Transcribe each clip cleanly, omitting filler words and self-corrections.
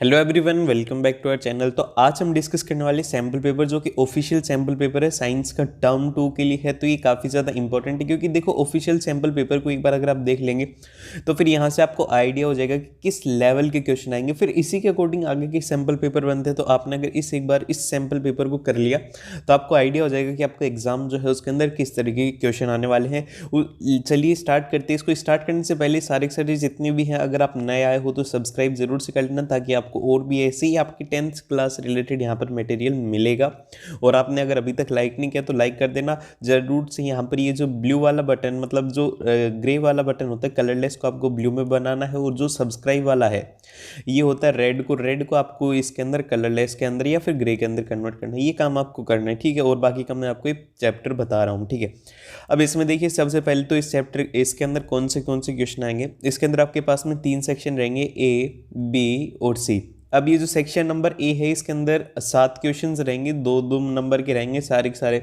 Hello everyone, welcome back to our channel. तो आज हम डिस्कस करने वाले सैम्पल पेपर जो कि ऑफिशियल सैम्पल पेपर है साइंस का टर्म 2 के लिए है। तो ये काफ़ी ज़्यादा इंपॉर्टेंट है क्योंकि देखो ऑफिशियल सैम्पल पेपर को एक बार अगर आप देख लेंगे तो फिर यहाँ से आपको आइडिया हो जाएगा कि किस लेवल के क्वेश्चन आएंगे, फिर इसी के अकॉर्डिंग आगे के सैम्पल पेपर बनते हैं। तो आपने अगर एक बार इस सैम्पल पेपर को कर लिया तो आपको आइडिया हो जाएगा कि आपका एग्जाम जो है उसके अंदर किस तरीके के क्वेश्चन आने वाले हैं। चलिए स्टार्ट करते हैं। इसको स्टार्ट करने से पहले सारे जितने भी हैं, अगर आप नए आए हो तो सब्सक्राइब जरूर से कर लेना ताकि आपको और भी ऐसे ही आपकी 10th क्लास रिलेटेड यहाँ पर मटेरियल मिलेगा। और आपने अगर अभी तक लाइक नहीं किया तो लाइक कर देना जरूर से। यहाँ पर ये जो ब्लू वाला बटन, मतलब जो ग्रे वाला बटन होता है कलरलेस, को आपको ब्लू में बनाना है। और जो सब्सक्राइब वाला है ये होता है रेड को आपको इसके अंदर कलरलेस के अंदर या फिर ग्रे के अंदर कन्वर्ट करना है। ये काम आपको करना है, ठीक है। और बाकी का मैं आपको एक चैप्टर बता रहा हूँ, ठीक है। अब इसमें देखिए सबसे पहले तो इस चैप्टर इसके अंदर कौन से क्वेश्चन आएंगे। इसके अंदर आपके पास में 3 सेक्शन रहेंगे, ए, बी और सी। अब ये जो सेक्शन नंबर ए है इसके अंदर 7 क्वेश्चंस रहेंगे, 2-2 नंबर के रहेंगे सारे के सारे।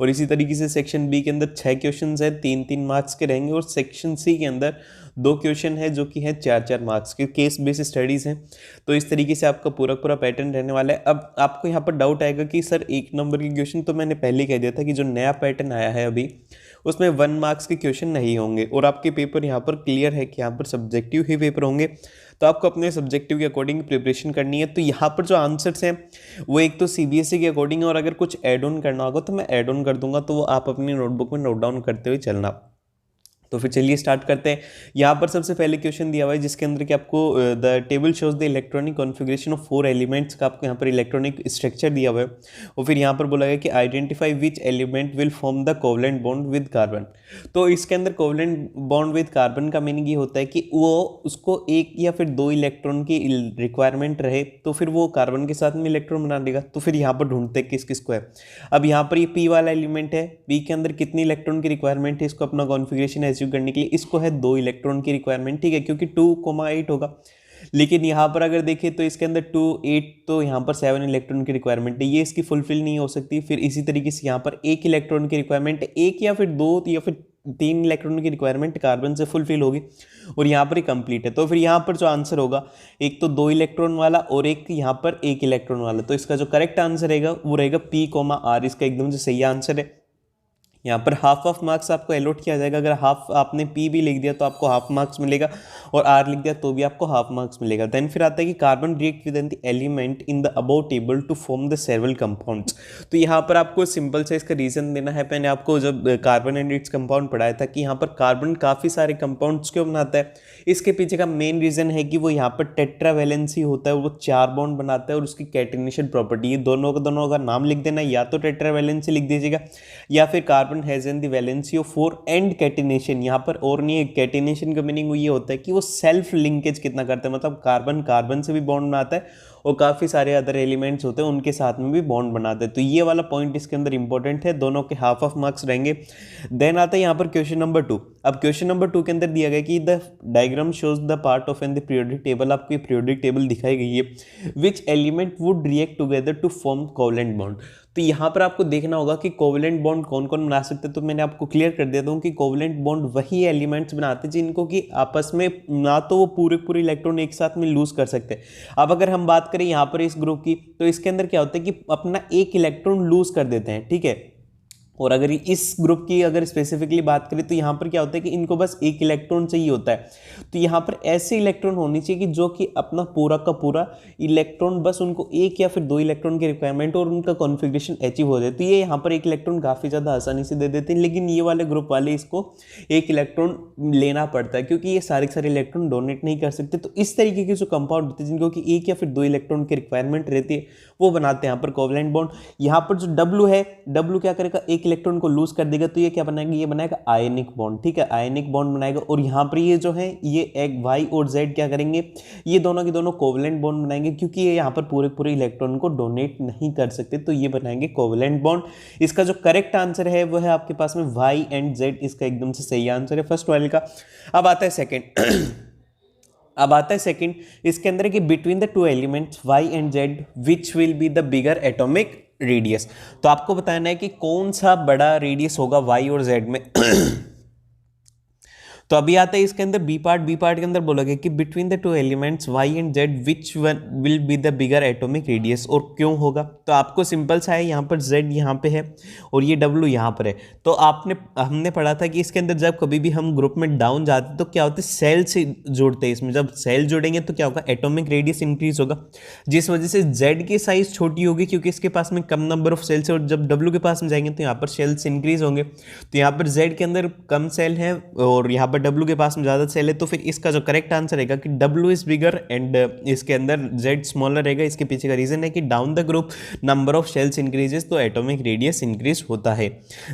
और इसी तरीके से सेक्शन बी के अंदर 6 क्वेश्चंस है, 3-3 मार्क्स के रहेंगे। और सेक्शन सी के अंदर 2 क्वेश्चन है जो कि है 4-4 मार्क्स के, केस बेस्ड स्टडीज हैं। तो इस तरीके से आपका पूरा पैटर्न रहने वाला है। अब आपको यहाँ पर डाउट आएगा कि सर 1 नंबर के क्वेश्चन, तो मैंने पहले कह दिया था कि जो नया पैटर्न आया है अभी उसमें 1 मार्क्स के क्वेश्चन नहीं होंगे। और आपके पेपर यहाँ पर क्लियर है कि यहाँ पर सब्जेक्टिव ही पेपर होंगे। तो आपको अपने सब्जेक्टिव के अकॉर्डिंग प्रिपरेशन करनी है। तो यहाँ पर जो आंसर्स हैं वो एक तो सीबीएसई के अकॉर्डिंग है, और अगर कुछ ऐड ऑन करना होगा तो मैं ऐड ऑन कर दूंगा, तो वो आप अपनी नोटबुक में नोट डाउन करते हुए चलना। तो फिर चलिए स्टार्ट करते हैं। यहाँ पर सबसे पहले क्वेश्चन दिया हुआ है जिसके अंदर कि आपको the table shows the electronic configuration of 4 elements का आपको यहाँ पर इलेक्ट्रॉनिक स्ट्रक्चर दिया हुआ है। और फिर यहाँ पर बोला गया कि identify which element will form the covalent bond with carbon. तो इसके अंदर कोवलेंट बॉन्ड विद कार्बन का मीनिंग ये होता है कि वो उसको 1 या फिर 2 इलेक्ट्रॉन की रिक्वायरमेंट रहे तो फिर वो कार्बन के साथ में इलेक्ट्रॉन बना देगा। तो फिर यहाँ पर ढूंढते हैं किस किस को है। अब यहाँ पर ये पी वाला एलिमेंट है, पी के अंदर कितनी इलेक्ट्रॉन की रिक्वायरमेंट है इसको अपना कॉन्फ़िगरेशन अचीव करने के लिए। इसको है 2 इलेक्ट्रॉन की रिक्वायरमेंट, ठीक है, क्योंकि 2,8 होगा। लेकिन यहाँ पर अगर देखें तो इसके अंदर 2, 8, तो यहाँ पर 7 इलेक्ट्रॉन की रिक्वायरमेंट है, ये इसकी फुलफिल नहीं हो सकती। फिर इसी तरीके से यहाँ पर 1 इलेक्ट्रॉन की रिक्वायरमेंट, 1 या फिर 2 या फिर 3 इलेक्ट्रॉन की रिक्वायरमेंट कार्बन से फुलफिल होगी और यहाँ पर ही कंप्लीट है। तो फिर यहाँ पर जो आंसर होगा एक तो 2 इलेक्ट्रॉन वाला और एक यहाँ पर 1 इलेक्ट्रॉन वाला। तो इसका जो करेक्ट आंसर रहेगा वो रहेगा P, R। इसका एकदम से सही आंसर है। यहाँ पर हाफ ऑफ मार्क्स आपको अलॉट किया जाएगा। अगर हाफ आपने पी भी लिख दिया तो आपको हाफ मार्क्स मिलेगा, और आर लिख दिया तो भी आपको हाफ मार्क्स मिलेगा। देन फिर आता है कि carbon react with the element in the above table to form the several compounds. तो यहाँ पर आपको सिंपल से इसका रीजन देना है। मैंने आपको जब कार्बन एंड इट्स कंपाउंड पढ़ाया था कि यहाँ पर कार्बन काफ़ी सारे कंपाउंड्स क्यों बनाता है। इसके पीछे का मेन रीजन है कि वो यहाँ पर टेट्रावैलेंसी होता है, वो 4 बॉन्ड बनाता है, और उसकी कैटिनेशन प्रॉपर्टी, ये दोनों का नाम लिख देना, या तो टेट्रावैलेंसी लिख दीजिएगा या फिर carbon has an the valency of 4 and catenation. यहाँ पर और नहीं है, कैटिनेशन का मीनिंग ये होता है कि वो सेल्फ लिंकेज कितना करता है, मतलब कार्बन कार्बन से भी बॉन्ड बनाता है और काफ़ी सारे अदर एलिमेंट्स होते हैं उनके साथ में भी बॉन्ड बनाते हैं। तो ये वाला पॉइंट इसके अंदर इंपॉर्टेंट है, दोनों के हाफ ऑफ मार्क्स रहेंगे। देन आता है यहाँ पर क्वेश्चन नंबर 2। अब क्वेश्चन नंबर 2 के अंदर दिया गया कि the diagram shows the part of an the periodic table. आपको पीरियोडिक टेबल दिखाई गई है। Which element would react together to form covalent bond. तो यहाँ पर आपको देखना होगा कि कोवलेंट बॉन्ड कौन कौन बना सकते हैं। तो मैंने आपको क्लियर कर देता हूँ कि कोवलेंट बॉन्ड वही एलिमेंट्स बनाते हैं जिनको कि आपस में ना तो वो पूरे इलेक्ट्रॉन एक साथ में लूज कर सकते हैं। अब अगर हम बात करें यहाँ पर इस ग्रुप की, तो इसके अंदर क्या होता है कि अपना 1 इलेक्ट्रॉन लूज कर देते हैं, ठीक है। और अगर इस ग्रुप की अगर स्पेसिफिकली बात करें तो यहाँ पर क्या होता है कि इनको बस 1 इलेक्ट्रॉन चाहिए होता है। तो यहाँ पर ऐसे इलेक्ट्रॉन होनी चाहिए कि जो कि अपना पूरा का पूरा इलेक्ट्रॉन, बस उनको 1 या फिर 2 इलेक्ट्रॉन की रिक्वायरमेंट और उनका कॉन्फ़िगरेशन अचीव हो जाए। तो ये यहाँ पर 1 इलेक्ट्रॉन काफ़ी ज़्यादा आसानी से दे देते हैं, लेकिन ये वाले ग्रुप वाले इसको 1 इलेक्ट्रॉन लेना पड़ता है क्योंकि ये सारे इलेक्ट्रॉन डोनेट नहीं कर सकते। तो इस तरीके के जो कंपाउंड होते हैं जिनको कि 1 या फिर 2 इलेक्ट्रॉन की रिक्वायरमेंट रहती है वो बनाते हैं यहाँ पर कोवलेंट बॉन्ड। यहाँ पर जो W है, W क्या करेगा, 1 इलेक्ट्रॉन को लूज कर देगा, तो ये क्या बनाएगा, ये बनाएगा आयनिक बॉन्ड, ठीक है, आयनिक बॉन्ड बनाएगा। और यहाँ पर ये जो है ये एक Y और Z क्या करेंगे, ये दोनों के दोनों कोवलेंट बॉन्ड बनाएंगे क्योंकि ये यहाँ पर पूरे इलेक्ट्रॉन को डोनेट नहीं कर सकते, तो ये बनाएंगे कोवलेंट बॉन्ड। इसका जो करेक्ट आंसर है वो है आपके पास में Y एंड Z, इसका एकदम से सही आंसर है फर्स्ट वाले का। अब आता है सेकंड। इसके अंदर है कि between the 2 elements Y and Z which will be the bigger atomic radius. तो आपको बताना है कि कौन सा बड़ा रेडियस होगा Y और Z में। तो अभी आता है इसके अंदर बी पार्ट के अंदर बोलोगे कि between the two elements Y and Z which one will be the bigger atomic radius, और क्यों होगा। तो आपको सिंपल सा है, यहाँ पर जेड यहाँ पे है और ये डब्ल्यू यहाँ पर है। तो हमने पढ़ा था कि इसके अंदर जब कभी भी हम ग्रुप में डाउन जाते तो क्या होता है, सेल से जोड़ते हैं। इसमें जब सेल जोड़ेंगे तो क्या होगा, एटॉमिक रेडियस इंक्रीज होगा, जिस वजह से जेड की साइज छोटी होगी क्योंकि इसके पास में कम नंबर ऑफ सेल्स है, और जब डब्ल्यू के पास में जाएंगे तो यहाँ पर सेल्स इंक्रीज होंगे। तो यहाँ पर जेड के अंदर कम सेल है और यहाँ पर डब्ल्यू के पास में ज़्यादा सेल है, तो फिर इसका जो करेक्ट आंसर रहेगा कि डब्ल्यू इज बिगर एंड इसके अंदर जेड स्मॉलर रहेगा। इसके पीछे का रीजन है कि down the group number of cells increases तो एटॉमिक रेडियस इंक्रीज होता है।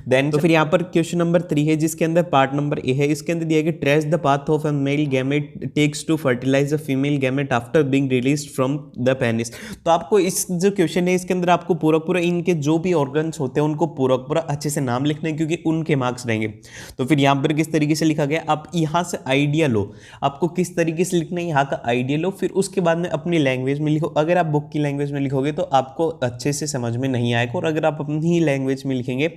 देन तो फिर यहाँ पर क्वेश्चन नंबर 3 है जिसके अंदर पार्ट नंबर ए है। इसके अंदर दिया गया trace the path of a male gamete takes to fertilise a female gamete after being released from the penis. तो आपको इस जो क्वेश्चन है इसके अंदर आपको पूरा इनके जो भी ऑर्गन्स होते हैं उनको पूरा अच्छे से नाम लिखना है क्योंकि उनके मार्क्स रहेंगे। तो फिर यहाँ पर किस तरीके से लिखा गया, आप यहाँ से आइडिया लो, आपको किस तरीके से लिखना है यहाँ का आइडिया लो, फिर उसके बाद में अपनी लैंग्वेज में लिखो। अगर आप बुक की लैंग्वेज में लिखोगे तो आपको अच्छे से समझ में नहीं आएगा, और अगर आप अपनी ही लैंग्वेज में लिखेंगे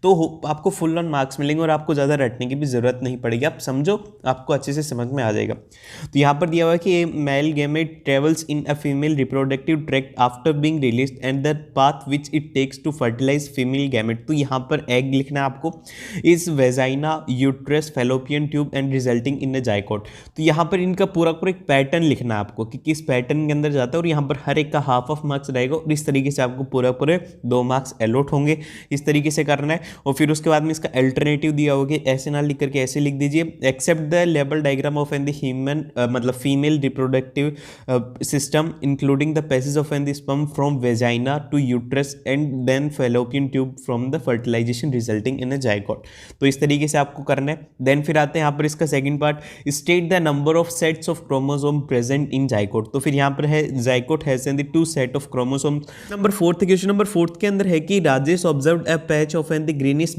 तो आपको फुल ऑन मार्क्स मिलेंगे और आपको ज़्यादा रटने की भी जरूरत नहीं पड़ेगी। आप समझो, आपको अच्छे से समझ में आ जाएगा। तो यहाँ पर दिया हुआ है कि male gamete travels in a female reproductive tract after being released and the path which it takes to fertilise female gamete. तो यहाँ पर एग लिखना है आपको, is vagina uterus fallopian tube and resulting in a zygote. तो यहाँ पर इनका पूरा एक पैटर्न लिखना है आपको कि किस पैटर्न के अंदर जाता है, और यहाँ पर हर एक का हाफ ऑफ मार्क्स रहेगा और इस तरीके से आपको पूरे 2 मार्क्स अलॉट होंगे। इस तरीके से करना है, और फिर उसके बाद में इसका अल्टरनेटिव दिया होगा, ऐसे ना लिख करके ऐसे लिख दीजिए, except the label diagram of an the human मतलब female reproductive system including the passage of an the sperm from vagina to uterus and then fallopian tube from the fertilization resulting in a zygote. तो इस तरीके से आपको करना है। Then फिर आते हैं यहाँ पर इसका second part, state the number of sets of chromosome present in zygote. तो फिर यहाँ पर है zygote has the 2 set of chromosome. Number 4 question number 4 के अंदर है कि Rajesh observed a patch of an the greenish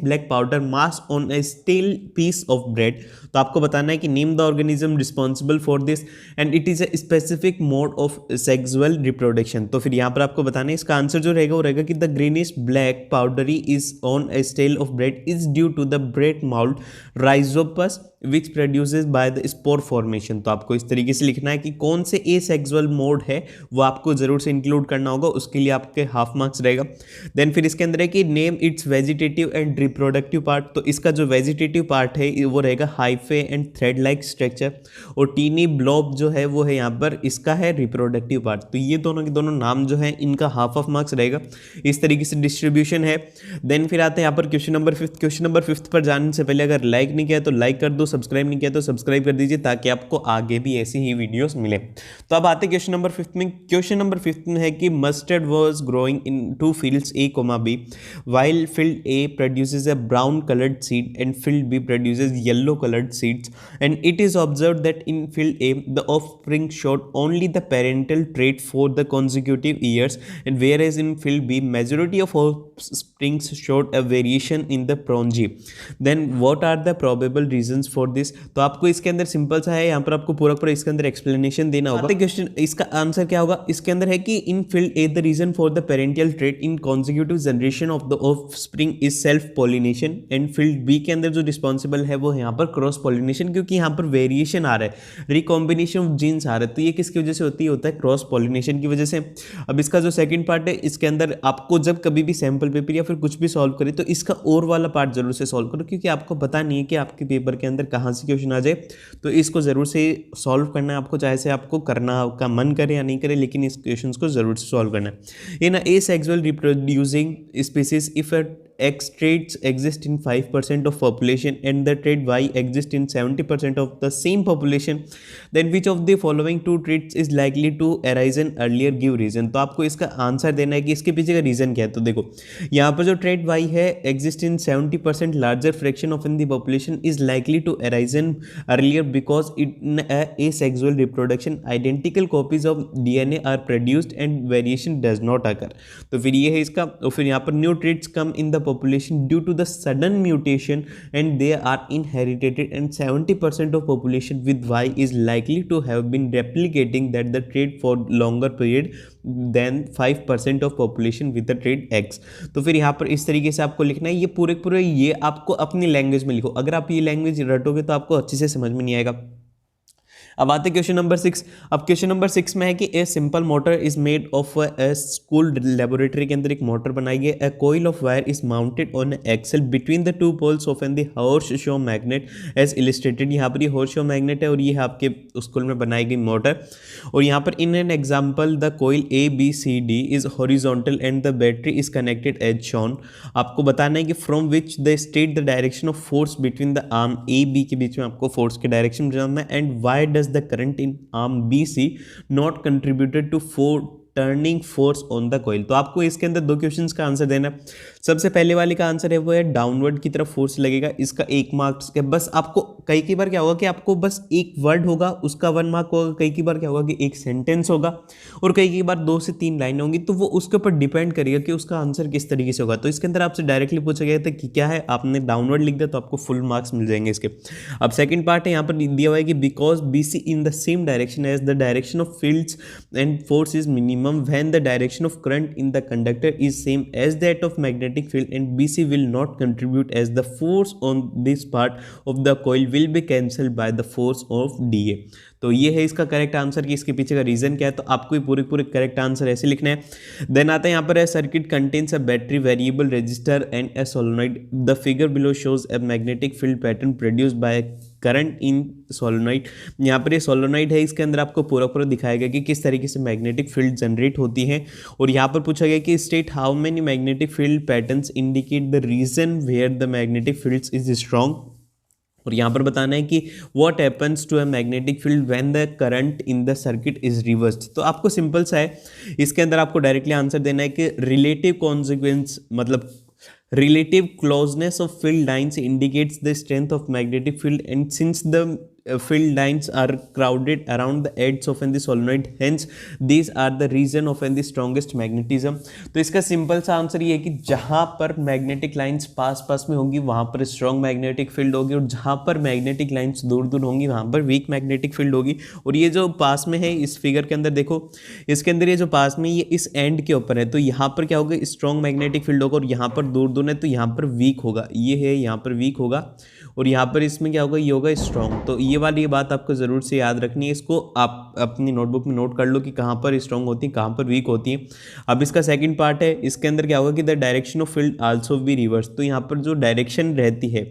black powder mass on a steel piece of bread. तो आपको बताना है कि name the organism responsible for this and it is a specific mode of sexual reproduction. तो फिर यहाँ पर आपको बताना है, इसका आंसर जो रहेगा वो रहेगा कि the greenish black powdery is on a stale of bread is due to the bread mould Rhizopus which produces by the spore formation. तो आपको इस तरीके से लिखना है कि कौन से एसेक्सुअल मोड है वो आपको जरूर से इंक्लूड करना होगा, उसके लिए आपके हाफ मार्क्स रहेगा। देन फिर इसके अंदर है कि name it's vegetative and reproductive part. तो इसका जो वेजिटेटिव पार्ट है वो रहेगा hyphae and thread like structure, और टीनी ब्लॉब जो है वो है यहाँ पर इसका है रिप्रोडक्टिव पार्ट। तो ये दोनों के दोनों नाम जो है इनका हाफ ऑफ मार्क्स रहेगा। इस तरीके से डिस्ट्रीब्यूशन है। देन फिर आते हैं यहाँ पर क्वेश्चन नंबर 5। क्वेश्चन नंबर 5 पर जाने से पहले अगर लाइक नहीं किया तो लाइक कर दो, सब्सक्राइब नहीं किया तो सब्सक्राइब कर दीजिए ताकि आपको आगे भी ऐसी ही वीडियोस मिले। तो अब आते हैं क्वेश्चन नंबर 5 में। क्वेश्चन नंबर 5 में है कि mustard was growing in 2 fields A, B, while field A produces a brown colored seed and field B produces yellow colored seeds, and it is observed that in field A the offspring showed only the parental trait for the consecutive years, and whereas in field B majority of offsprings showed a variation in the progeny. Then what are the probable reasons for this? तो आपको इसके अंदर simple सा है, यहाँ पर आपको पूरा इसके अंदर एक्सप्लेनेशन देना होगा। क्वेश्चन इसका आंसर क्या होगा, इसके अंदर है कि in field A the reason for the parental trait in consecutive generation of the offspring is self pollination, and field B के अंदर जो रिस्पॉन्सिबल है वो यहाँ पर क्रॉस पॉलिनेशन, क्योंकि यहाँ पर वेरिएशन आ रहा है, रिकॉम्बिनेशन ऑफ जीन्स आ रहा है। तो ये किसकी वजह से होती है, होता है क्रॉस पॉलिनेशन की वजह से। अब इसका जो सेकंड पार्ट है इसके अंदर आपको जब कभी भी सैम्पल पेपर या फिर कुछ भी सॉल्व करे तो इसका और वाला पार्ट जरूर से सॉल्व करो, क्योंकि आपको पता नहीं है कि आपके पेपर के अंदर कहाँ से क्वेश्चन आ जाए। तो इसको जरूर से सॉल्व करना है आपको, चाहे से आपको करना का मन करे या नहीं करे, लेकिन इस क्वेश्चन को जरूर से सॉल्व करना है। इन asexual reproducing species, if a X traits exist in 5% of population and the trait Y exists in 70% of the same population, then which of the following 2 traits is likely to arise in earlier give reason। तो आपको इसका answer देना है कि इसके पीछे का reason क्या है। तो देखो यहाँ पर जो trait Y है exist in 70% larger fraction of in the population is likely to arise in earlier because in a asexual reproduction identical copies of DNA are produced and variation does not occur। तो फिर ये है इसका, और फिर यहाँ पर new traits come in the population due to the sudden mutation and they are inherited, and 70% of population with Y is likely to have been replicating that the trait for longer period than 5% of population with the trade x. तो फिर यहाँ पर इस तरीके से आपको लिखना है, ये पूरे ये आपको अपनी लैंग्वेज में लिखो। अगर आप ये लैंग्वेज रटोगे तो आपको अच्छे से समझ में नहीं आएगा। अब आते क्वेश्चन नंबर 6। अब क्वेश्चन नंबर 6 में है कि a simple motor is made of a school laboratory के अंदर एक मोटर बनाई गई। A coil of wire is mounted on axle between the two poles of an the horse shoe magnet as illustrated. यहाँ पर ये हॉर्स शो मैग्नेट है और ये है आपके स्कूल में बनाई गई मोटर। और यहाँ पर in an example the coil A B C D is horizontal and the battery is connected as shown. आपको बताना है कि from which the state the direction of force between the arm A B के बीच में आपको force के direction जानना है। And why does the current in arm BC not contributed to turning force on the coil. तो आपको इसके अंदर दो क्वेश्चंस का आंसर देना है। सबसे पहले वाले का आंसर है वो है डाउनवर्ड की तरफ फोर्स लगेगा, इसका 1 मार्क्स के। बस आपको कई बार क्या होगा कि आपको बस एक वर्ड होगा उसका 1 मार्क होगा, कई बार क्या होगा कि एक सेंटेंस होगा और कई बार 2 से 3 लाइनें होंगी। तो वो उसके ऊपर डिपेंड करेगा कि उसका आंसर किस तरीके से होगा। तो इसके अंदर आपसे डायरेक्टली पूछा गया था कि क्या है, आपने डाउनवर्ड लिख दिया तो आपको फुल मार्क्स मिल जाएंगे इसके। अब सेकंड पार्ट है, यहाँ पर दिया हुआ है कि because BC in the same direction as the direction of fields and force is minimum when the direction of current in the conductor is same as that of magnetic field and BC will not contribute as the force on this part of the coil will be cancelled by the force of DA। तो ये है इसका correct answer कि इसके पीछे का reason क्या है। तो आपको ये पूरे करेक्ट आंसर ऐसे लिखना है। देन आता है यहाँ पर है circuit contains a battery variable resistor and A solenoid. The figure below shows a magnetic field pattern produced by current in solenoid. यहाँ पर ये सोलोनॉइड है, इसके अंदर आपको पूरा दिखाया गया कि किस तरीके से मैग्नेटिक फील्ड जनरेट होती है। और यहाँ पर पूछा गया कि state how many magnetic field patterns indicate the region where the magnetic field is strong. और यहाँ पर बताना है कि what happens to a magnetic field when the current in the circuit is reversed. तो आपको सिंपल सा है, इसके अंदर आपको डायरेक्टली आंसर देना है कि रिलेटिव कॉन्सिक्वेंस मतलब relative closeness of field lines indicates the strength of magnetic field and since the field lines are crowded around the edge of the solenoid hence these are the region of the strongest magnetism। तो इसका simple सा answer ये है कि जहाँ पर magnetic lines pass में होंगी वहाँ पर स्ट्रॉन्ग मैग्नेटिक फील्ड होगी और जहाँ पर मैग्नेटिक लाइंस दूर होंगी वहाँ पर वीक मैग्नेटिक फील्ड होगी। और ये जो पास में है इस फिगर के अंदर देखो, इसके अंदर ये जो पास में ये इस एंड के ऊपर है तो यहाँ पर क्या होगा, स्ट्रॉन्ग मैग्नेटिक फील्ड होगा और यहाँ पर दूर है तो यहाँ पर वीक होगा, ये है यहाँ पर वीक होगा और यहाँ पर इसमें क्या होगा, ये होगा स्ट्रॉन्ग। तो ये वाली बात आपको ज़रूर से याद रखनी है, इसको आप अपनी नोटबुक में नोट कर लो कि कहाँ पर स्ट्रॉन्ग होती है कहाँ पर वीक होती है। अब इसका सेकंड पार्ट है, इसके अंदर क्या होगा कि the direction of field also be reverse. तो यहाँ पर जो डायरेक्शन रहती है,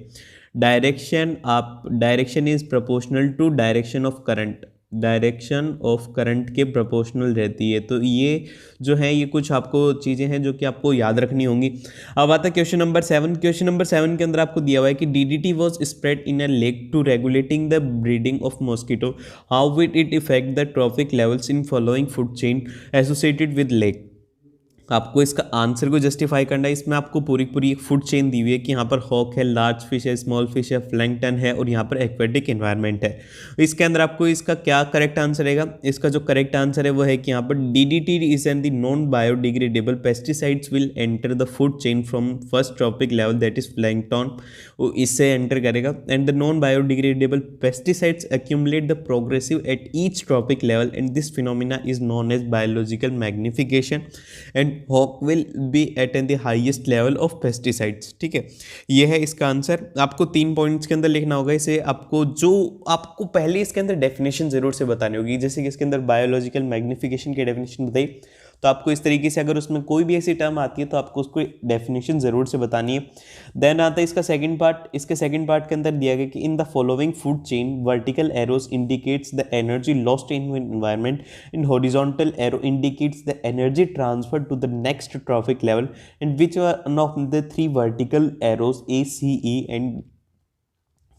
direction is proportional to direction of current, डायरेक्शन ऑफ करंट के प्रोपोर्शनल रहती है। तो ये जो है ये कुछ आपको चीज़ें हैं जो कि आपको याद रखनी होंगी। अब आता है क्वेश्चन नंबर 7। क्वेश्चन नंबर 7 के अंदर आपको दिया हुआ है कि DDT was spread in a lake to regulating the breeding of mosquito, how will it effect the trophic levels in following food chain associated with lake. आपको इसका आंसर को जस्टिफाई करना है। इसमें आपको पूरी एक फूड चेन दी हुई है कि यहाँ पर हॉक है, लार्ज फिश है, स्मॉल फिश है, प्लैंकटन है और यहाँ पर एक्वेटिक एनवायरनमेंट है। इसके अंदर आपको इसका क्या करेक्ट आंसर रहेगा, इसका जो करेक्ट आंसर है वो है कि यहाँ पर DDT is an the non biodegradable pesticides will enter the food chain from first trophic level that is plankton, वो इससे एंटर करेगा। And the non biodegradable pesticides accumulate the progressive at each trophic level and this phenomena is known as biological magnification and hawk will be at the highest level of pesticides. ठीक है, ये है इसका answer. आपको 3 points के अंदर लिखना होगा इसे। आपको पहले इसके अंदर डेफिनेशन जरूर से बतानी होगी, जैसे कि इसके अंदर बायोलॉजिकल मैग्निफिकेशन की डेफिनेशन बताई तो आपको इस तरीके से अगर उसमें कोई भी ऐसी टर्म आती है तो आपको उसको डेफिनेशन ज़रूर से बतानी है। देन आता है इसका सेकंड पार्ट। इसके सेकंड पार्ट के अंदर दिया गया कि in the following food chain vertical arrows indicates the energy lost in environment in horizontal arrow indicates the energy transfer to the next trophic level and which one of the 3 vertical arrows ACE and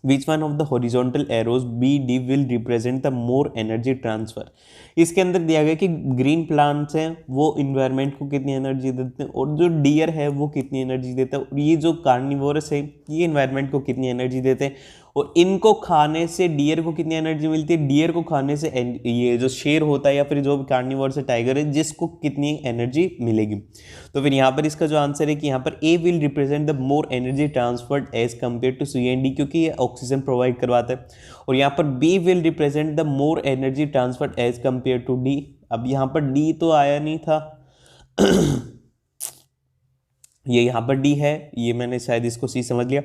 which one of the horizontal arrows BD will represent the more energy transfer. इसके अंदर दिया गया कि green plants हैं वो environment को कितनी energy देते हैं और जो डियर है वो कितनी एनर्जी देता है और ये जो कार्निवोरस है ये इन्वायरमेंट को कितनी एनर्जी देते हैं। और इनको खाने से डियर को कितनी एनर्जी मिलती है, डियर को खाने से ये जो शेर होता है या फिर जो कार्निवोर से टाइगर है जिसको कितनी एनर्जी मिलेगी। तो फिर यहाँ पर इसका जो आंसर है कि यहाँ पर A will represent the more energy transferred as compare to C and D, क्योंकि ये ऑक्सीजन प्रोवाइड करवाता है। और यहाँ पर B will represent the more energy transferred as compare to D. अब यहाँ पर डी तो आया नहीं था ये यहाँ पर डी है, ये मैंने शायद इसको सी समझ लिया।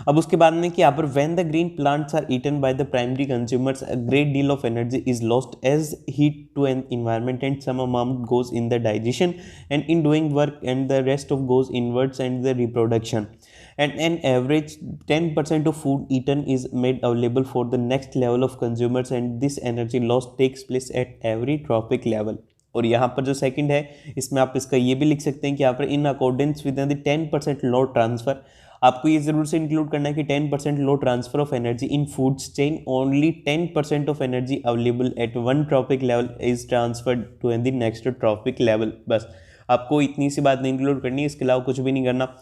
अब उसके बाद में कि यहाँ पर when the green plants are eaten by the primary consumers a great deal of energy is lost as heat to an environment and some amount goes in the digestion and in doing work and the rest of goes inwards and the reproduction and an average 10% of food eaten is made available for the next level of consumers and this energy loss takes place at every trophic level। और यहाँ पर जो second है इसमें आप इसका ये भी लिख सकते हैं कि यहाँ पर in accordance with the 10% low transfer, आपको ये जरूर से इंक्लूड करना है कि 10% low transfer of energy in food chain, only 10% of energy available at one trophic level is transferred to the next trophic level. बस आपको इतनी सी बात नहीं इंक्लूड करनी है, इसके अलावा कुछ भी नहीं करना।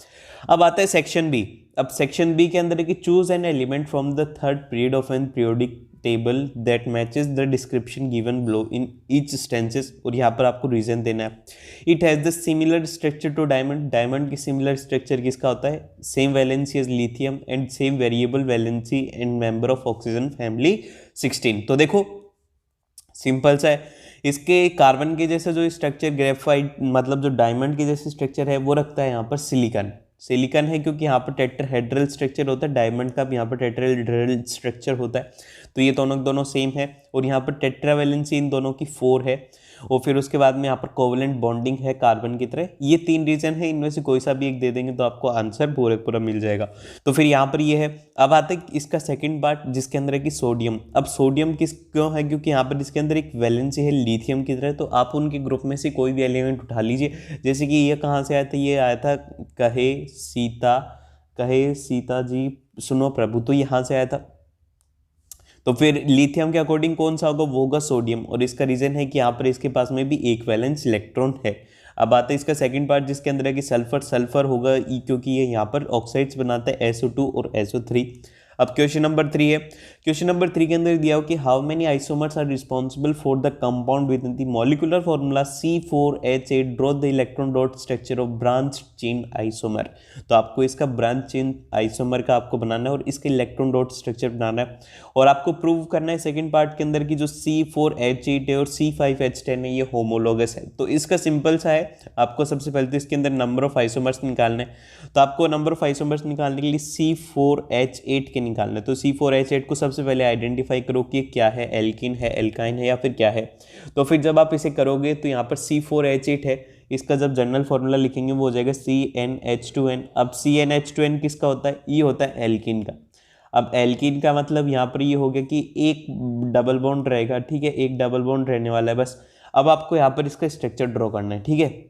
अब आता है सेक्शन बी। अब सेक्शन बी के अंदर है कि choose an element from the third period of an periodic table that matches the description given below in each sentences. और यहाँ पर आपको रीजन देना है। It has the similar structure to diamond, diamond की सिमिलर स्ट्रक्चर किसका होता है, same valency as lithium and same variable valency and member of oxygen family 16। तो देखो सिंपल सा है, इसके कार्बन के जैसे जो स्ट्रक्चर ग्रेफाइट मतलब जो डायमंड के जैसे स्ट्रक्चर है वो रखता है यहाँ पर सिलिकॉन। सिलिकॉन है क्योंकि यहाँ पर टेट्राहेड्रल स्ट्रक्चर होता है, डायमंड का भी यहाँ पर टेट्राहेड्रल स्ट्रक्चर होता है। तो ये दोनों सेम है और यहाँ पर टेट्रावैलेंसी इन दोनों की 4 है। और फिर उसके बाद में यहाँ पर कोवलेंट बॉन्डिंग है कार्बन की तरह। ये 3 रीजन है, इनमें से कोई सा भी एक दे देंगे तो आपको आंसर पूरा मिल जाएगा। तो फिर यहाँ पर ये है। अब आता है इसका सेकंड पार्ट जिसके अंदर है कि सोडियम। अब सोडियम किस क्यों है, क्योंकि यहाँ पर इसके अंदर एक वैलेंसी है लिथियम की तरह। तो आप उनके ग्रुप में से कोई भी एलिमेंट उठा लीजिए, जैसे कि ये कहाँ से आया था, ये आया था कहे सीता जी सुनो प्रभु, तो यहाँ से आया था। तो फिर लिथियम के अकॉर्डिंग कौन सा होगा, वो होगा सोडियम। और इसका रीजन है कि यहाँ पर इसके पास में भी एक वैलेंस इलेक्ट्रॉन है। अब आता है इसका सेकंड पार्ट जिसके अंदर है कि सल्फर होगा क्योंकि ये यहाँ पर ऑक्साइड्स बनाता है SO2 और SO3। अब क्वेश्चन नंबर 3 है। क्वेश्चन नंबर 3 के अंदर दिया हो कि how many isomers are responsible for the compound with the molecular formula C4H8 draw the electron dot structure of branch chain isomer. तो आपको इसका ब्रांच चेन आइसोमर का आपको बनाना है और इसके इलेक्ट्रॉन डॉट स्ट्रक्चर बनाना है और आपको प्रूव करना है सेकंड पार्ट के अंदर की जो C4H8 है और C5H10 है ये होमोलोगस है। तो इसका सिंपल सा है, आपको सबसे पहले तो इसके अंदर नंबर ऑफ आइसोमर्स निकालना है। तो आपको नंबर ऑफ आइसोमर्स निकालने के लिए C4H8 के निकालना है। तो C4H8 को सबसे पहले आइडेंटिफाई करो कि क्या है, एल्किन है, एल्काइन है या फिर क्या है। तो फिर जब आप इसे करोगे तो यहाँ पर C4H8 है, इसका जब जनरल फॉर्मूला लिखेंगे वो हो जाएगा CnH2n। अब CnH2n किसका होता है, ये होता है एल्किन का। अब एल्किन का मतलब यहाँ पर ये हो गया कि एक डबल बॉन्ड रहेगा, ठीक है, एक डबल बॉन्ड रहने वाला है बस। अब आपको यहाँ पर इसका स्ट्रक्चर ड्रॉ करना है, ठीक है,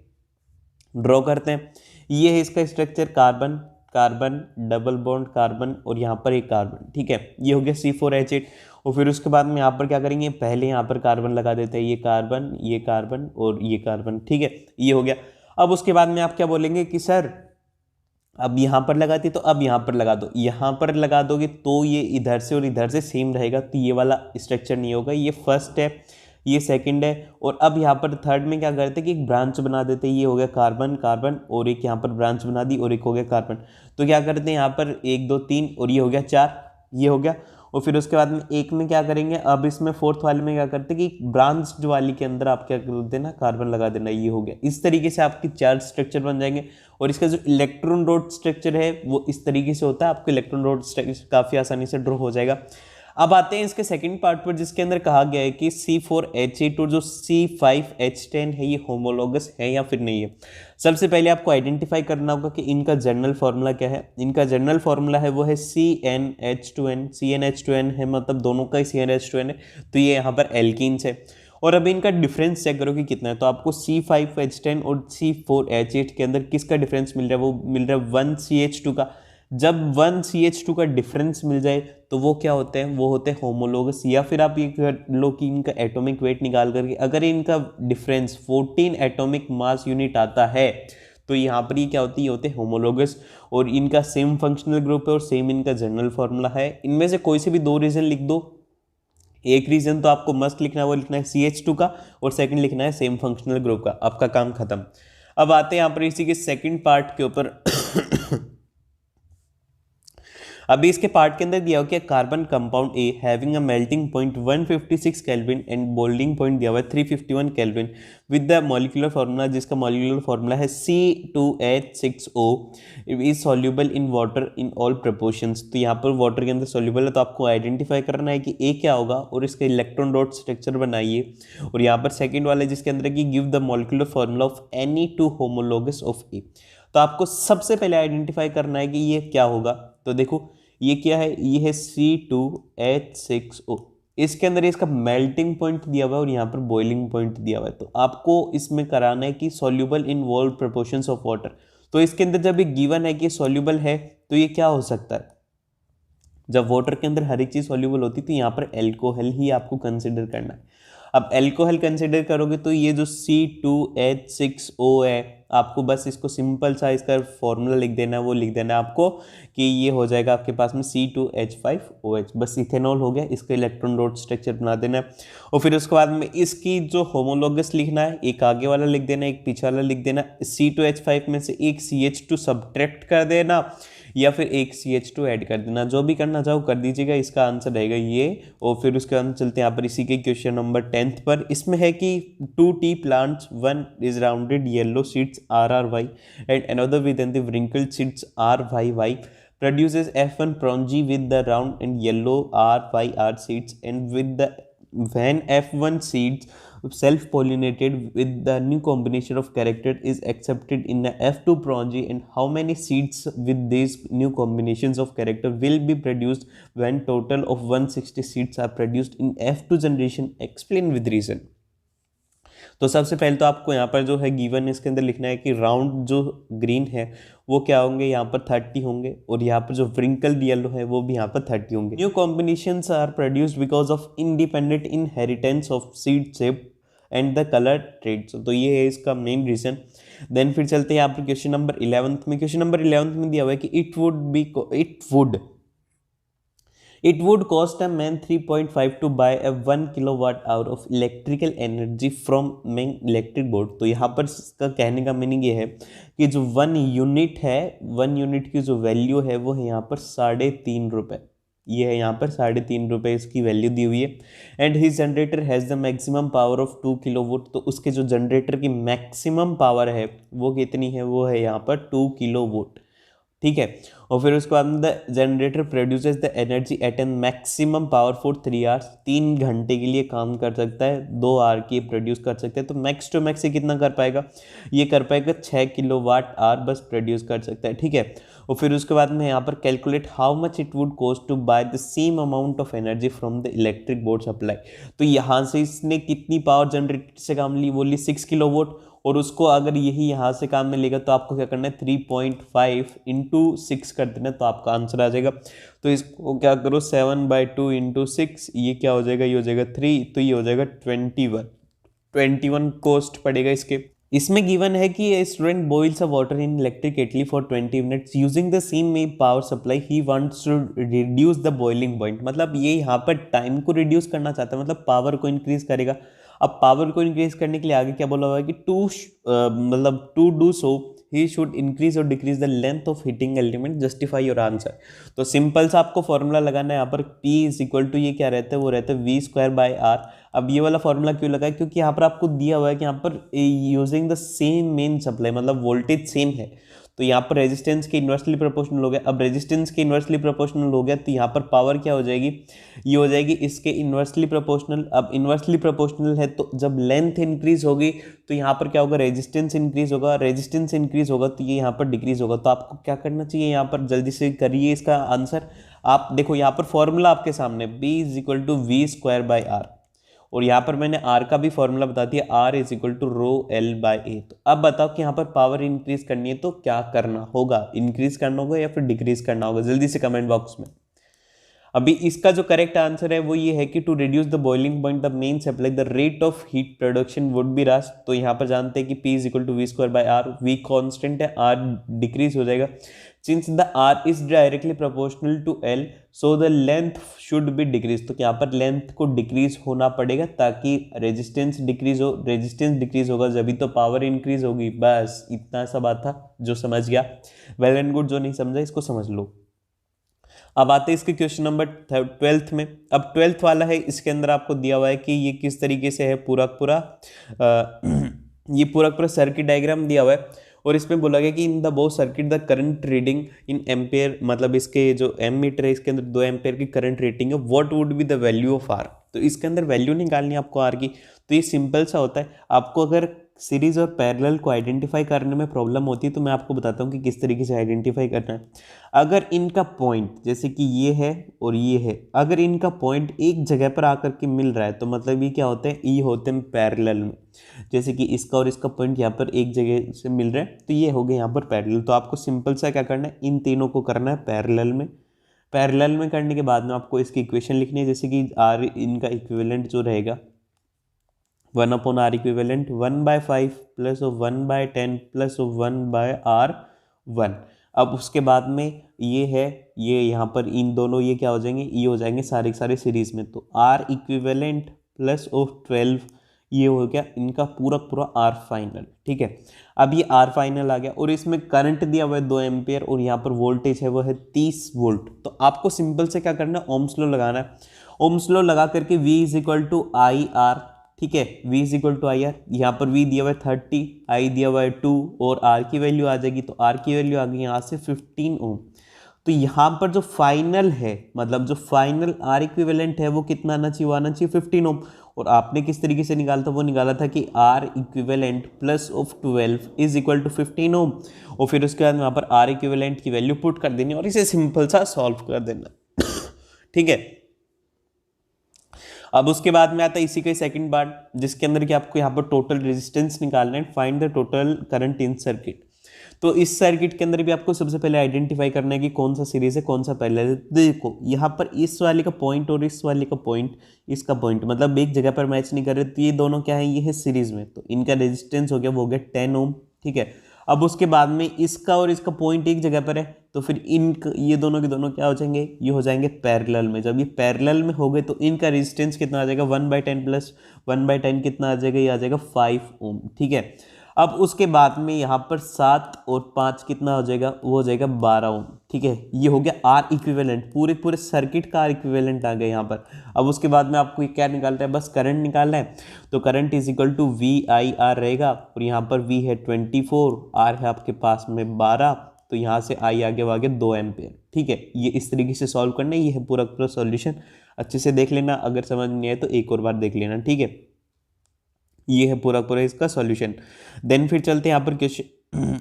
ड्रॉ करते हैं। ये है इसका structure, carbon carbon double bond carbon और यहाँ पर एक कार्बन, ठीक है, ये हो गया C4H8। और फिर उसके बाद में यहाँ पर क्या करेंगे, पहले यहाँ पर कार्बन लगा देते हैं, ये कार्बन और ये कार्बन, ठीक है, ये हो गया। अब उसके बाद में आप क्या बोलेंगे कि सर अब यहाँ पर लगाती तो अब यहाँ पर लगा दो, यहाँ पर लगा दोगे तो ये इधर से और इधर से सेम रहेगा, तो ये वाला स्ट्रक्चर नहीं होगा। ये फर्स्ट है, ये सेकंड है। और अब यहाँ पर थर्ड में क्या करते हैं कि एक ब्रांच बना देते हैं, ये हो गया कार्बन कार्बन और एक यहाँ पर ब्रांच बना दी और एक हो गया कार्बन। तो क्या करते हैं यहाँ पर 1 2 3 और ये हो गया 4, ये हो गया। और फिर उसके बाद में एक में क्या करेंगे, अब इसमें फोर्थ वाले में क्या करते हैं कि ब्रांच वाली के अंदर आप क्या कर देना, कार्बन लगा देना, ये हो गया। इस तरीके से आपके 4 स्ट्रक्चर बन जाएंगे। और इसका जो इलेक्ट्रॉन डॉट स्ट्रक्चर है वो इस तरीके से होता है, आपको इलेक्ट्रॉन डॉट स्ट्रक्चर काफ़ी आसानी से ड्रॉ हो जाएगा। अब आते हैं इसके सेकंड पार्ट पर जिसके अंदर कहा गया है कि C4H8 और जो C5H10 है ये होमोलोगस है या फिर नहीं है। सबसे पहले आपको आइडेंटिफाई करना होगा कि इनका जनरल फार्मूला क्या है। इनका जनरल फार्मूला है वो है CnH2n। CnH2n है मतलब दोनों का ही CnH2n है, तो ये यहाँ पर एल्कीन्स है। और अभी इनका डिफरेंस चेक करो कि कितना है, तो आपको C5H10 और C4H8 के अंदर किसका डिफरेंस मिल रहा है, वो मिल रहा है 1CH2 का। जब 1CH2 का डिफरेंस मिल जाए तो वो क्या होते हैं, वो होते हैं होमोलोगस। या फिर आप ये कर लो कि इनका एटॉमिक वेट निकाल करके अगर इनका डिफरेंस 14 एटॉमिक मास यूनिट आता है तो यहाँ पर ये क्या होती है, ये होते हैं होमोलोगस और इनका सेम फंक्शनल ग्रुप है और सेम इनका जनरल फॉर्मूला है। इनमें से कोई से भी दो रीजन लिख दो, एक रीजन तो आपको मस्ट लिखना है, वो लिखना है CH2 का, और सेकंड लिखना है सेम फंक्शनल ग्रुप का, आपका काम खत्म। अब आते हैं यहाँ पर इसी के सेकंड पार्ट के ऊपर। अभी इसके पार्ट के अंदर दिया हो कि carbon compound A having a melting point 156 kelvin and boiling point दिया हुआ है 351 kelvin with the molecular formula, जिसका मॉलिक्यूलर फार्मूला है C2H6O is soluble in water in all proportions. तो यहाँ पर वाटर के अंदर सॉल्युबल है, तो आपको आइडेंटिफाई करना है कि ए क्या होगा और इसका इलेक्ट्रॉन डॉट स्ट्रक्चर बनाइए। और यहाँ पर सेकंड वाला जिसके अंदर की give the molecular formula of any two homologous of A. तो आपको सबसे पहले आइडेंटिफाई करना है कि ये क्या होगा। तो देखो ये क्या है, ये है C2H6O, इसके अंदर इसका मेल्टिंग पॉइंट दिया हुआ है और यहाँ पर बॉइलिंग पॉइंट दिया हुआ है। तो आपको इसमें कराना है कि soluble in valve proportions of water. तो इसके अंदर जब ये गिवन है कि सॉल्युबल है तो ये क्या हो सकता है, जब वाटर के अंदर हर एक चीज सॉल्युबल होती है तो यहाँ पर एल्कोहल ही आपको कंसिडर करना है। अब एल्कोहल कंसिडर करोगे तो ये जो C2H6O है, आपको बस इसको सिंपल सा इसका फॉर्मूला लिख देना है, वो लिख देना है आपको कि ये हो जाएगा आपके पास में C2H5OH, बस इथेनॉल हो गया, इसका इलेक्ट्रॉन डॉट स्ट्रक्चर बना देना है। और फिर उसके बाद में इसकी जो होमोलोगस लिखना है, एक आगे वाला लिख देना, एक पीछे वाला लिख देना। C2H5 में से एक CH2 सब्ट्रैक्ट कर देना या फिर एक CH2 ऐड कर देना, जो भी करना चाहो कर दीजिएगा, इसका आंसर रहेगा ये। और फिर उसके बाद चलते हैं यहाँ पर इसी के क्वेश्चन नंबर 10th पर। इसमें है कि 2 T plants, one is rounded yellow seeds RRY and another with the wrinkled seeds RYY produces F1 prongee with the round and yellow RYR seeds, and with the when F1 seeds self-pollinated with the new combination of character is accepted in the F2 prongee, and how many seeds with these new combinations of character will be produced when total of 160 seeds are produced in F2 generation, explain with reason। तो सबसे पहले तो आपको यहाँ पर जो है given इसके अंदर लिखना है कि राउंड जो ग्रीन है वो क्या होंगे, यहाँ पर 30 होंगे, और यहाँ पर जो व्रिंकल येलो है वो भी यहाँ पर 30 होंगे। New combinations are produced because of independent inheritance of seed shape and the colour traits. तो ये है इसका मेन रीजन। देन फिर चलते हैं यहाँ पर क्वेश्चन नंबर 11th में। क्वेश्चन नंबर 11th में दिया हुआ है कि It would cost a man 3.5 to buy a 1 kilowatt hour of electrical energy from main electric board। तो यहाँ पर इसका कहने का मीनिंग ये है कि जो 1 यूनिट है, 1 यूनिट की जो वैल्यू है वो है यहाँ पर 3.5 रुपये। ये है यहाँ पर 3.5 रुपये इसकी वैल्यू दी हुई है। And his generator has the maximum power of 2 kilowatt. तो उसके जो जनरेटर की मैक्सिमम पावर है वो कितनी है, वो है यहाँ पर 2 किलोवाट, ठीक है। और फिर उसके बाद the generator produces the energy at an maximum power for 3 hours. 3 घंटे के लिए काम कर सकता है, 2 आवर की प्रोड्यूस कर सकते हैं। तो मैक्स टू मैक्स ये कितना कर पाएगा, ये कर पाएगा 6 किलोवाट आवर बस प्रोड्यूस कर सकता है, ठीक है। और फिर उसके बाद में यहाँ पर calculate how much it would cost to buy the same amount of energy from the electric board supply. तो यहाँ से इसने कितनी पावर जनरेटर से काम ली, वो ली 6 किलोवाट, और उसको अगर यही यहाँ से काम में लेगा तो आपको क्या करना है 3.5 इंटू 6 कर देना, तो आपका आंसर आ जाएगा। तो इसको क्या करो 7/2 इंटू 6, ये क्या हो जाएगा, ये हो जाएगा 3, तो ये हो जाएगा 21 कॉस्ट पड़ेगा इसके। इसमें गिवन है कि student boils a water in electric kettle for 20 minutes using the same power supply, he wants to reduce the boiling point. मतलब ये यहाँ पर टाइम को रिड्यूस करना चाहता है, मतलब पावर को इंक्रीज करेगा। अब पावर को इंक्रीज करने के लिए आगे क्या बोला हुआ है कि to do so he should increase और decrease the length of heating element, justify your answer. तो सिंपल सा आपको फॉर्मूला लगाना है यहाँ पर P इज इक्वल टू ये क्या रहता है, वो रहता है V²/R। अब ये वाला फॉर्मूला क्यों लगा है, क्योंकि यहाँ पर आपको दिया हुआ है कि यहाँ पर using the same main supply, मतलब वोल्टेज सेम है, तो यहाँ पर रेजिस्टेंस के इन्वर्सली प्रोपोर्शनल हो गया। अब रेजिस्टेंस के इन्वर्सली प्रोपोर्शनल हो गया तो यहाँ पर पावर क्या हो जाएगी, ये हो जाएगी इसके इन्वर्सली प्रोपोर्शनल। अब इन्वर्सली प्रोपोर्शनल है तो जब लेंथ इंक्रीज होगी तो यहाँ पर क्या होगा, रेजिस्टेंस इंक्रीज होगा, रेजिस्टेंस इंक्रीज होगा तो ये यहाँ पर डिक्रीज होगा। तो आपको क्या करना चाहिए, यहाँ पर जल्दी से करिए इसका आंसर। आप देखो यहाँ पर फॉर्मूला आपके सामने B = V²/R, और यहाँ पर मैंने R का भी फॉर्मूला बता दिया, R = ρL/A। तो अब बताओ कि यहाँ पर पावर इंक्रीज करनी है तो क्या करना होगा, इंक्रीज करना होगा या फिर डिक्रीज करना होगा, जल्दी से कमेंट बॉक्स में। अभी इसका जो करेक्ट आंसर है वो ये है कि to reduce the boiling point the main supply the rate of heat production would be raise. तो यहाँ पर जानते हैं कि P is equal to V square by R, V constant है, आर डिक्रीज हो जाएगा। Since the R is directly proportional to L so the length should be decrease. तो यहाँ पर लेंथ को डिक्रीज होना पड़ेगा ताकि रेजिस्टेंस डिक्रीज हो, रेजिस्टेंस डिक्रीज होगा जब तो पावर इंक्रीज होगी। बस इतना सा बात था, जो समझ गया वेल एंड गुड, जो नहीं समझा इसको समझ लो। अब आते हैं इसके क्वेश्चन नंबर 12th में। अब 12th वाला है, इसके अंदर आपको दिया हुआ है कि ये किस तरीके से है पूरा पूरा ये पूरा पूरा सर्किट डायग्राम दिया हुआ है और इसमें बोला गया कि in the both circuit the current reading in ampere, मतलब इसके जो एम मीटर है इसके अंदर 2 एम्पेयर की करंट रेटिंग है, what would be the value of R. तो इसके अंदर वैल्यू निकालनी है आपको आर की। तो ये सिंपल सा होता है, आपको अगर सीरीज और पैरेलल को आइडेंटिफाई करने में प्रॉब्लम होती है तो मैं आपको बताता हूँ कि किस तरीके से आइडेंटिफाई करना है। अगर इनका पॉइंट जैसे कि ये है और ये है, अगर इनका पॉइंट एक जगह पर आकर के मिल रहा है तो मतलब ये क्या होते हैं, ये होते हैं पैरेलल में। जैसे कि इसका और इसका पॉइंट यहाँ पर एक जगह से मिल रहा है तो ये हो गया यहाँ पर पैरेलल। तो आपको सिंपल सा क्या करना है, इन तीनों को करना है पैरेलल में। पैरेलल में करने के बाद में आपको इसकी इक्वेशन लिखनी है, जैसे कि आर इनका इक्विवेलेंट जो रहेगा 1/r equivalent 1/5 plus 1/10 plus 1/r1। अब उसके बाद में ये है, ये यहाँ पर इन दोनों ये क्या हो जाएंगे, ये हो जाएंगे सारे के सारे सीरीज में। तो r इक्विवेलेंट प्लस ऑफ 12 ये हो गया इनका पूरा पूरा आर फाइनल। ठीक है, अब ये आर फाइनल आ गया और इसमें करंट दिया हुआ है 2 एम्पियर और यहाँ पर वोल्टेज है वो है 30 वोल्ट। तो आपको सिंपल से क्या करना है, ओम्स लॉ लगाना है। ओम्स लॉ लगा करके V is equal to I R. ठीक है, V is equal to I R, यहाँ पर V दिया हुआ है 30, I दिया हुआ है 2 और R की वैल्यू आ जाएगी। तो R की वैल्यू आ गई यहाँ से 15 ओम। तो यहाँ पर जो फाइनल है, मतलब जो फाइनल R इक्विवेलेंट है वो कितना आना चाहिए, वो आना चाहिए 15 ओम। और आपने किस तरीके से निकाला था, वो निकाला था कि R equivalent plus of 12 is equal to 15 ohm. और फिर उसके बाद वहाँ पर R इक्विवेलेंट की वैल्यू पुट कर देनी और इसे सिंपल सा सॉल्व कर देना। ठीक है, अब उसके बाद में आता है इसी का सेकंड पार्ट, जिसके अंदर कि आपको यहाँ पर टोटल रेजिस्टेंस निकालना है, find the total current in circuit. तो इस सर्किट के अंदर भी आपको सबसे पहले आइडेंटिफाई करना है कि कौन सा सीरीज है कौन सा पैरेलल है। देखो यहाँ पर इस वाले का पॉइंट और इस वाले का पॉइंट, इसका पॉइंट मतलब एक जगह पर मैच नहीं कर रहे, तो ये दोनों क्या है, ये है सीरीज में। तो इनका रेजिस्टेंस हो गया, वो हो गया 10 ओम। ठीक है, अब उसके बाद में इसका और इसका पॉइंट एक जगह पर है तो फिर इन ये दोनों के दोनों क्या हो जाएंगे, ये हो जाएंगे पैरेलल में। जब ये पैरेलल में हो गए तो इनका रेजिस्टेंस कितना आ जाएगा, 1/10 प्लस 1/10 कितना आ जाएगा, ये आ जाएगा 5 ओम। ठीक है, अब उसके बाद में यहाँ पर 7 और 5 कितना हो जाएगा, वो हो जाएगा 12 ओम। ठीक है, ये हो गया आर इक्विवेलेंट, पूरे पूरे सर्किट का आर इक्विवेलेंट आ गया यहाँ पर। अब उसके बाद में आपको क्या निकालना है, बस करंट निकालना है। तो current is equal to V I R रहेगा और यहाँ पर वी है 24, आर है आपके पास में 12, तो यहाँ से आई आगे वागे 2 एम्पेयर। ठीक है, ये इस तरीके से सॉल्व करना है, ये है पूरा पूरा सॉल्यूशन। अच्छे से देख लेना, अगर समझ नहीं आए तो एक और बार देख लेना। ठीक है, ये है पूरा पूरा इसका सॉल्यूशन। देन फिर चलते हैं यहाँ पर क्वेश्चन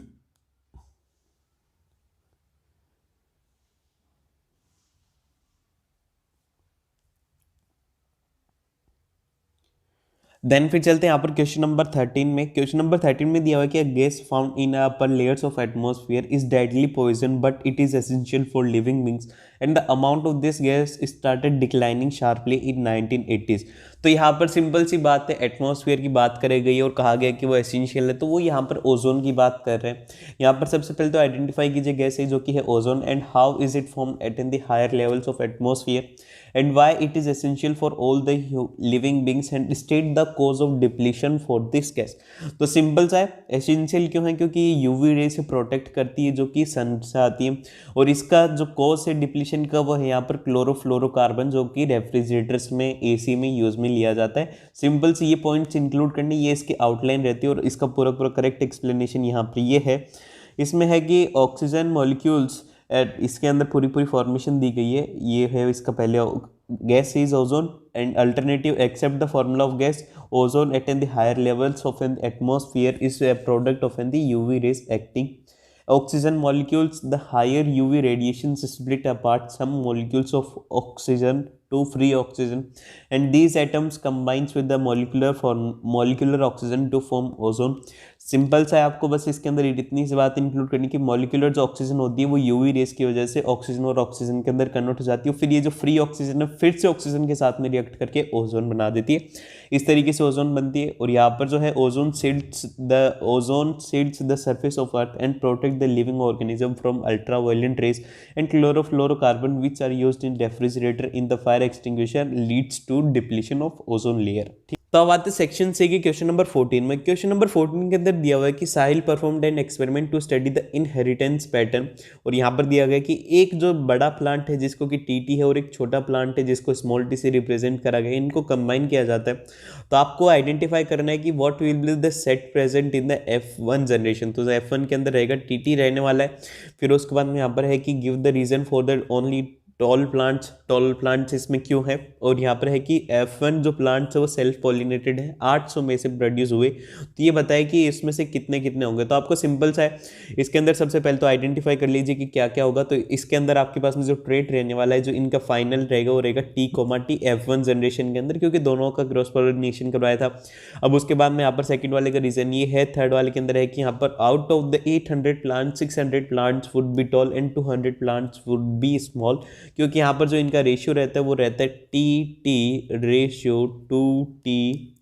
देन फिर चलते हैं यहाँ पर क्वेश्चन नंबर 13 में। क्वेश्चन नंबर 13 में दिया हुआ है कि gas found in upper layers of atmosphere is deadly poison but it is essential for living beings and the amount of this gas started declining sharply in 1980s। तो यहाँ पर simple सी बात है, एटमॉस्फेयर की बात करी गई और कहा गया कि वो एसेंशियल है, तो वो यहाँ पर ओजोन की बात कर रहे हैं। यहाँ पर सबसे पहले तो आइडेंटिफाई कीजिए गैस है जो कि है ozone and how is it form at in the higher levels of atmosphere and why it is essential for all the living beings and state the cause of depletion for this gas। तो simple सा है, essential क्यों है, क्योंकि ये UV ray से protect करती है जो कि सन से आती है। और इसका जो कॉज है डिप्लीशन का वो है यहाँ पर क्लोरोफ्लोरोकार्बन, जो कि रेफ्रिजरेटर्स में एसी में यूज में लिया जाता है। सिंपल से ये पॉइंट्स इंक्लूड करने, ये इसकी आउटलाइन रहती है और इसका पूरा पूरा करेक्ट एक्सप्लेनेशन यहाँ पर ये है। इसमें है कि ऑक्सीजन मॉलिक्यूल्स इसके अंदर पूरी पूरी फॉर्मेशन दी गई है। ये है इसका पहले gas is ozone and alternative except the formula of gas ozone at in the higher levels of an atmosphere is a product of an the UV rays acting oxygen molecules the higher UV radiations split apart some molecules of oxygen to free oxygen, and these atoms combines with the molecular oxygen to form ozone. Simple सा है, आपको बस इसके अंदर इतनी सी बात include करनी कि मॉलिक्यूलर जो ऑक्सीजन होती है वो यूवी रेस की वजह से ऑक्सीजन और ऑक्सीजन के अंदर कन्वर्ट हो जाती है, फिर ये जो फ्री ऑक्सीजन है फिर से ऑक्सीजन के साथ में रिएक्ट करके ओजोन बना देती है। इस तरीके से ओजोन बनती है। और यहाँ पर जो है ozone shields the surface of earth and protect the living organism from ultraviolet rays and chlorofluorocarbon which are used in refrigerator in the fire extinguisher leads to depletion of ozone layer. तो अब आते section से कि question number 14 में। Question number 14 के अंदर दिया हुआ है कि Sahil performed an experiment to study the inheritance pattern, और यहाँ पर दिया गया कि एक जो बड़ा प्लांट है जिसको कि टी है और एक छोटा प्लांट है जिसको स्मॉल टी से रिप्रेजेंट करा गया, इनको कंबाइन किया जाता है। तो आपको आइडेंटिफाई करना है कि what will be the set present in the F1 generation. तो F1 के अंदर रहेगा टी रहने वाला है। फिर उसके बाद में यहाँ पर है कि give the reason for the only tall plants इसमें क्यों है, और यहाँ पर है कि F1 जो प्लांट्स है वो सेल्फ पॉलिनेटेड है, 800 में से प्रोड्यूस हुए। तो ये बताए कि इसमें से कितने कितने होंगे। तो आपको सिंपल सा है, इसके अंदर सबसे पहले तो आइडेंटिफाई कर लीजिए कि क्या क्या होगा। तो इसके अंदर आपके पास में जो ट्रेट रहने वाला है, जो इनका फाइनल रहेगा वो रहेगा टी F1 जनरेशन के अंदर, क्योंकि दोनों का क्रॉस पॉलिनेशन करवाया था। अब उसके बाद में यहाँ पर सेकंड वाले का रीजन ये है, थर्ड वाले के अंदर है कि यहाँ पर out of the 800 plants 600 plants would be tall and 200 plants would be small, क्योंकि यहाँ पर जो इनका रेशियो रहता है वो रहता है टी रेशियो 2T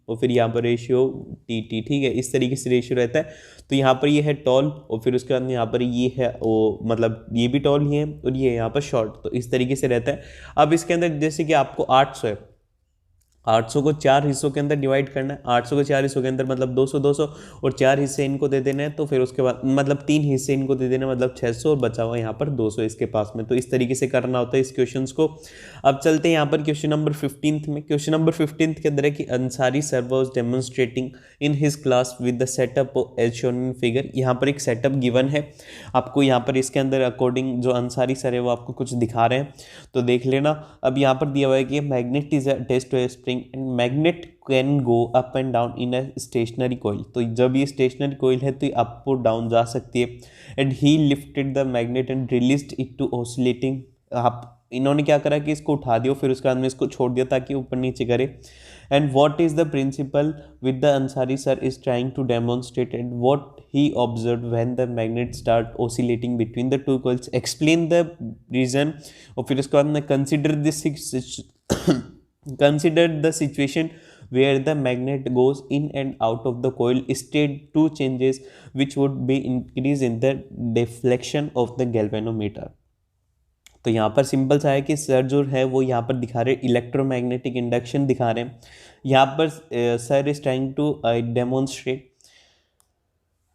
और फिर यहाँ पर रेशियो टी, ठीक है, इस तरीके से रेशियो रहता है। तो यहाँ पर ये है टॉल और फिर उसके बाद यहाँ पर ये है वो, मतलब ये भी टॉल ही है और ये यहाँ पर शॉर्ट, तो इस तरीके से रहता है। अब इसके अंदर जैसे कि आपको 800 है, 800 को 4 हिस्सों के अंदर डिवाइड करना है। 800 को 4 हिस्सों के अंदर मतलब 200 और 4 हिस्से इनको दे देना है। तो फिर उसके बाद मतलब 3 हिस्से इनको दे देना, मतलब 600 और बचा हुआ यहाँ पर 200 इसके पास में। तो इस तरीके से करना होता है इस क्वेश्चंस को। अब चलते हैं यहाँ पर क्वेश्चन नंबर 15 में। क्वेश्चन नंबर 15 के अंदर है कि Ansari sir was demonstrating in his class with the setup as shown in figure. यहाँ पर एक सेटअप गिवन है आपको, यहाँ पर इसके अंदर अकॉर्डिंग जो अंसारी सर है वो आपको कुछ दिखा रहे हैं, तो देख लेना। अब यहाँ पर दिया हुआ है कि magnet is a test to spring and magnet can go up and down in a stationary coil. तो जब ये स्टेशनरी कोइल है तो ये अप और डाउन जा सकती है। And he lifted the magnet and released it to oscillating. आप इन्होंने क्या करा कि इसको उठा दिया, फिर उसके बाद में इसको छोड़ दिया ताकि ऊपर नीचे करे। And what is the principle with the Ansari sir is trying to demonstrate and what he observe when the magnet start oscillating between the two coils, explain the reason. और फिर उसके बाद में consider the situation where the magnet goes in and out of the coil, state two changes which would be increase in the deflection of the galvanometer। तो यहाँ पर simple सा है कि सर जो है वो यहाँ पर दिखा रहे इलेक्ट्रोमैग्नेटिक इंडक्शन दिखा रहे हैं। यहाँ पर sir is trying to demonstrate.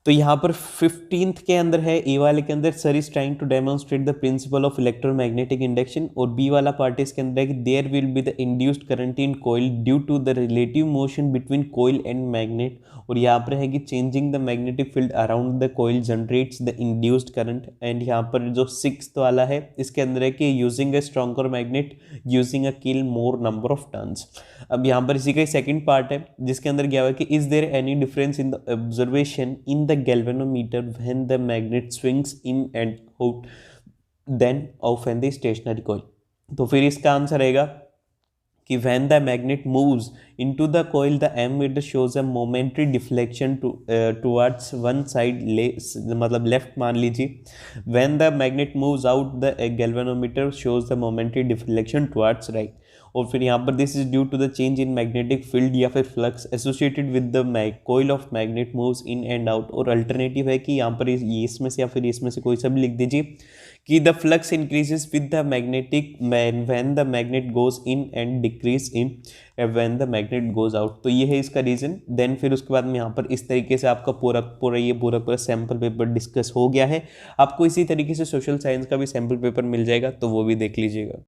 तो यहाँ पर 15th के अंदर है, ए वाले के अंदर sir is trying to demonstrate the principle of electromagnetic induction, और बी वाला पार्ट इसके अंदर है कि there will be the induced current in coil due to the relative motion between coil and magnet. और यहाँ पर है कि changing the magnetic field around the coil generates the induced current. And यहाँ पर जो 6th वाला है इसके अंदर है कि using a stronger magnet using a kill more number of turns. अब यहाँ पर इसी का सेकंड पार्ट है जिसके अंदर क्या हुआ कि is there any difference in the observation in the galvanometer when the magnet swings in and out then of and the stationary coil। तो फिर इसका आंसर रहेगा कि when the magnet moves into the coil the ammeter shows a momentary deflection towards one side, मतलब left मान लीजिए। when the magnet moves out the galvanometer shows the momentary deflection towards right। और फिर यहाँ पर this is due to the change in magnetic field या फिर flux associated with the coil of magnet moves in and out. और alternative है कि यहाँ पर ये इसमें से या फिर इसमें से कोई सा भी लिख दीजिए कि the flux increases with the magnetic when the magnet goes in and decrease in when the magnet goes out. तो ये है इसका रीजन। देन फिर उसके बाद में यहाँ पर इस तरीके से आपका पूरा सैम्पल पेपर डिस्कस हो गया है। आपको इसी तरीके से सोशल साइंस का भी सैम्पल पेपर मिल जाएगा, तो वो भी देख लीजिएगा।